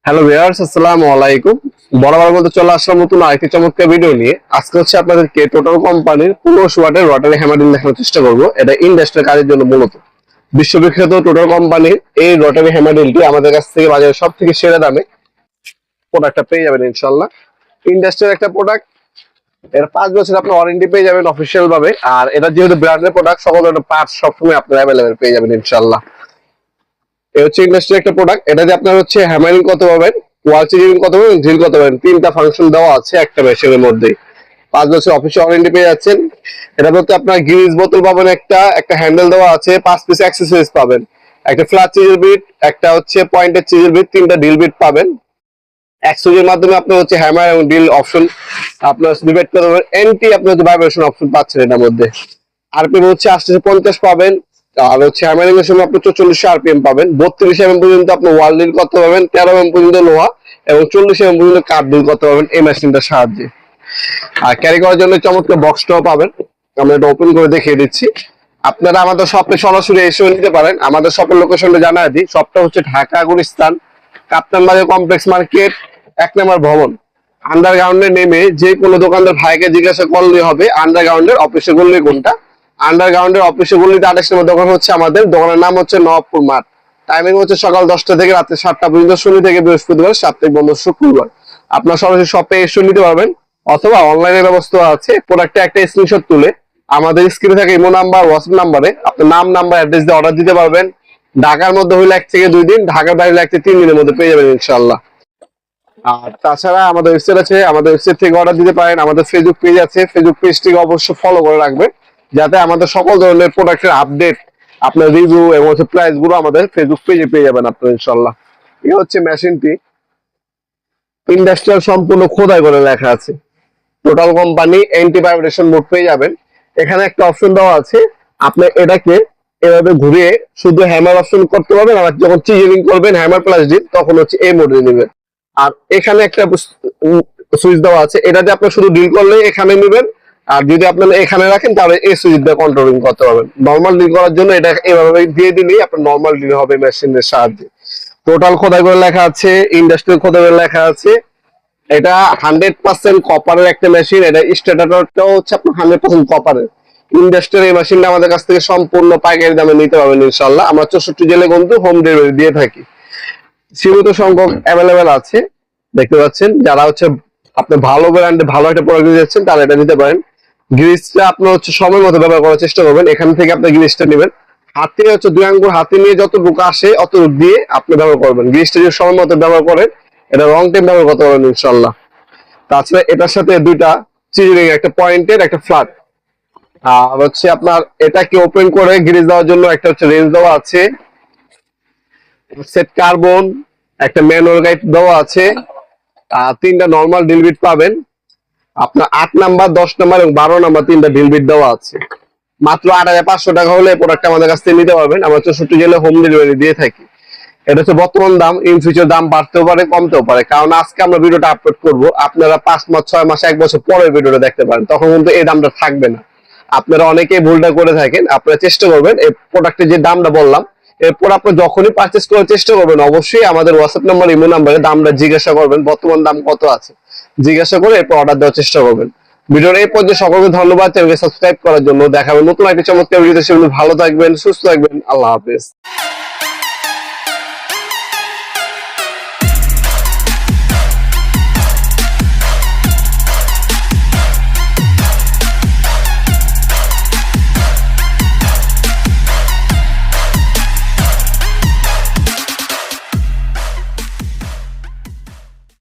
Hello viewers, আসসালামু আলাইকুম। বরাবর মতো চলে আসলাম নতুন আরেকটি চমৎকার ভিডিও নিয়ে। আজকে হচ্ছে আপনাদেরকে টোটাল কোম্পানির 1500 ওয়াটের রটারি হ্যামার ড্রিল দেখানোর চেষ্টা করব। এটা ইন্ডাস্ট্রিয়াল কাজের জন্য মূলত বিশ্ববিখ্যাত টোটাল কোম্পানির এই রটারি হ্যামার ড্রিলটি আমাদের কাছ থেকে বাজারে সব থেকে সেরা দামে প্রোডাক্টটা পেয়ে যাবেন ইনশাআল্লাহ। ইন্ডাস্ট্রিয়াল একটা প্রোডাক্ট, এর 5 বছর আপনি ওয়ারেন্টি পেয়ে যাবেন অফিসিয়াল ভাবে। আর এটা যেহেতু ব্র্যান্ডের প্রোডাক্ট, সকল ধরনের পার্টস সবসময় আপনারা অ্যাভেলেবেল পেয়ে যাবেন ইনশাআল্লাহ। এই হচ্ছে ইন্ডাস্ট্রি একটা প্রোডাক্ট। এটাতে আপনার হচ্ছে হ্যামারিং কত পাবেন, ওয়াল চিজিং কত পাবেন, ড্রিল কত পাবেন, তিনটা ফাংশন দেওয়া আছে একটা মেশিনের মধ্যে। 5 বছর অফিসিয়াল ওয়ারেন্টি পেয়ে যাচ্ছেন। এটা বলতে আপনার গ্রিজ বোতল পাবেন, একটা হ্যান্ডেল দেওয়া আছে, 5 পিস অ্যাক্সেসরিজ পাবেন, একটা ফ্ল্যাট চিজেল বিট, একটা হচ্ছে পয়েন্টেড চিজেল বিট, তিনটা ড্রিল বিট পাবেন। এক সুইচের মাধ্যমে আপনি হচ্ছে হ্যামার এবং ড্রিল অপশন আপনার ডিভাইড করতে পারবেন। এনটি আপনি হচ্ছে ভাইব্রেশন অপশন পাচ্ছেন এটার মধ্যে। আরপিএম হচ্ছে 850 পাবেন। আর হচ্ছে হ্যামারিং এর সময় আপনি 4400 আরপিএম পাবেন। 32 এমএম পর্যন্ত আপনি ওয়াল ড্রিল করতে পারবেন, 13 এমএম পর্যন্ত লোহা এবং 40 এমএম পর্যন্ত কাঠ ড্রিল করতে পারবেন এই মেশিনটার সাহায্যে। আর ক্যারি করার জন্য চমৎকার বক্সটাও পাবেন। আমরা এটা ওপেন করে দেখিয়ে দিচ্ছি। আপনারা আমাদের শপে সরাসরি এসেও নিতে পারেন। আমাদের শপের লোকেশনটা জানাই দিই। শপটা হচ্ছে ঢাকা গুলিস্তান কাপ্তান বাজার কমপ্লেক্স মার্কেট 1 নম্বর ভবন। আন্ডারগ্রাউন্ডে নেমে যে কোনো দোকানদার ভাইকে জিজ্ঞাসা করলে হবে আন্ডারগ্রাউন্ডের অফিসে গলি কোনটা। আন্ডারগ্রাউন্ডের অফিসে গলিতে 28 নম্বর দোকান হচ্ছে আমাদের। দোকানের নাম হচ্ছে নবাবপুর মাঠ। টাইমিং হচ্ছে সকাল 10টা থেকে রাতে 7টা পর্যন্ত, শনি থেকে বৃহস্পতিবার, সাপ্তাহিক বন্ধ শুক্রবার। আপনার সরাসরি শপে এসে নিতে পারবেন অথবা অনলাইনে ব্যবস্থা আছে। প্রোডাক্টে একটা স্ক্রিনশট তুলে আমাদের স্ক্রিনে থাকে ইমো নাম্বার, হোয়াটসঅ্যাপ নাম্বারে আপনার নাম, নাম্বার, অ্যাড্রেস দিয়ে অর্ডার দিতে পারবেন। ঢাকার মধ্যে হইলে 1 থেকে 2 দিন, ঢাকার বাইরে 1 থেকে 3 দিনের মধ্যে পেয়ে যাবেন ইনশাআল্লাহ। আর তাছাড়া আমাদের ওয়েবসাইট আছে, আমাদের ওয়েবসাইট থেকে অর্ডার দিতে পারেন। আমাদের ফেসবুক পেজ আছে, ফেসবুক পেজটিকে অবশ্যই ফলো করে রাখবেন যাতে আমাদের সকল ধরনের প্রোডাক্টের আপডেট, আপনার রিভিউ এবং হচ্ছে প্রাইস গুলো আমাদের ফেসবুক পেজে পেয়ে যাবেন আপনারা ইনশাআল্লাহ। এই হচ্ছে মেশিনটি, ইন্ডাস্ট্রিয়াল সম্পূর্ণ খোদাই করে লেখা আছে। Total company anti vibration mode পেয়ে যাবেন। এখানে একটা অপশন দেওয়া আছে, আপনি এটাকে এভাবে ঘুরিয়ে শুধু হ্যামার অপশন করতে পারবেন। আর যখন চিজিলিং করবেন হ্যামার প্লাস ড্রিল, তখন হচ্ছে এই মোডে নেবেন। আর এখানে একটা সুইচ দেওয়া আছে, এটাতে আপনি শুধু ড্রিল করলে এখানে নেবেন। আর যদি আপনারা এখানে রাখেন তাহলে এই সুইচ দিয়ে কন্ট্রোলিং করতে পারবেন। নর্মাল ড্রিল করার জন্য এটা এভাবে দিয়ে দিলেই আপনার নর্মাল ড্রিল হবে মেশিনের সাহায্যে। টোটাল খোদাই করে লেখা আছে, ইন্ডাস্ট্রিয়াল খোদাই করে লেখা আছে। এটা 100% কপারের একটা মেশিন। এটা স্ট্যাটারটাও হচ্ছে আপনার 100% কপারের। ইন্ডাস্ট্রিয়াল এই মেশিনটা আমাদের কাছ থেকে সম্পূর্ণ পাইকারি দামে নিতে পারবেন ইনশাআল্লাহ। আমরা 64 জেলে কিন্তু হোম ডেলিভারি দিয়ে থাকি। সীমিত সংখ্যক অ্যাভেলেবেল আছে, দেখতে পাচ্ছেন। যারা হচ্ছে আপনি ভালো ব্র্যান্ডে ভালো একটা প্রোডাক্ট নিতে যাচ্ছেন তাহলে এটা নিতে পারেন। গ্রিসটা আপনার হচ্ছে সময় মতো ব্যবহার করার চেষ্টা করবেন। এখান থেকে আপনি গ্রিসটা নেবেন, হাতে হচ্ছে 2 আঙ্গুল হাতে নিয়ে যতটুকু আসে অতটুকু দিয়ে আপনি ব্যবহার করবেন। গ্রিসটা যদি সময় মতো ব্যবহার করেন এটা লং টাইম ব্যবহার করতে পারবেন ইনশাআল্লাহ। তাছাড়া এটার সাথে 2টা চিজিলিং, একটা পয়েন্টেড, একটা ফ্ল্যাট। আর হচ্ছে আপনার এটাকে ওপেন করে গ্রিস দেওয়ার জন্য একটা হচ্ছে রেঞ্জ দেওয়া আছে, সেট কার্বন, একটা ম্যানুয়াল গাইড দেওয়া আছে। আর 3টা নরমাল ড্রিল বিট পাবেন। আপনার 8 নাম্বার, 10 নাম্বার এবং 12 নাম্বার 3টা ড্রিল বিট দেওয়া আছে। মাত্র 8500 টাকা হলে প্রোডাক্ট আমাদের কাছ থেকে নিতে পারবেন। আমরা 64 জেলে হোম ডেলিভারি দিয়ে থাকি। এটা হচ্ছে বর্তমান দাম, ইন ফিউচার দাম বাড়তেও পারে কমতেও পারে, কারণ আজকে আমরা ভিডিওটা আপলোড করব, আপনারা 5 মাস, 6 মাস, 1 বছর পরে ভিডিওটা দেখতে পারেন, তখন কিন্তু এই দামটা থাকবে না। আপনারা অনেকেই ভুলটা করে থাকেন। আপনারা চেষ্টা করবেন এই প্রোডাক্টের যে দামটা বললাম, এরপর আপনি যখনই পারচেজ করার চেষ্টা করবেন অবশ্যই আমাদের হোয়াটসঅ্যাপ নাম্বার, ইমো নাম্বারে দামটা জিজ্ঞাসা করবেন, বর্তমান দাম কত আছে জিজ্ঞাসা করে এরপর অর্ডার দেওয়ার চেষ্টা করবেন। ভিডিওর এই পর্যায়ে সকলকে ধন্যবাদ চ্যানেলকে সাবস্ক্রাইব করার জন্য। দেখা হবে নতুন একটা চমৎকার ভিডিওতে। সেগুলো ভালো থাকবেন, সুস্থ থাকবেন। আল্লাহ হাফেজ।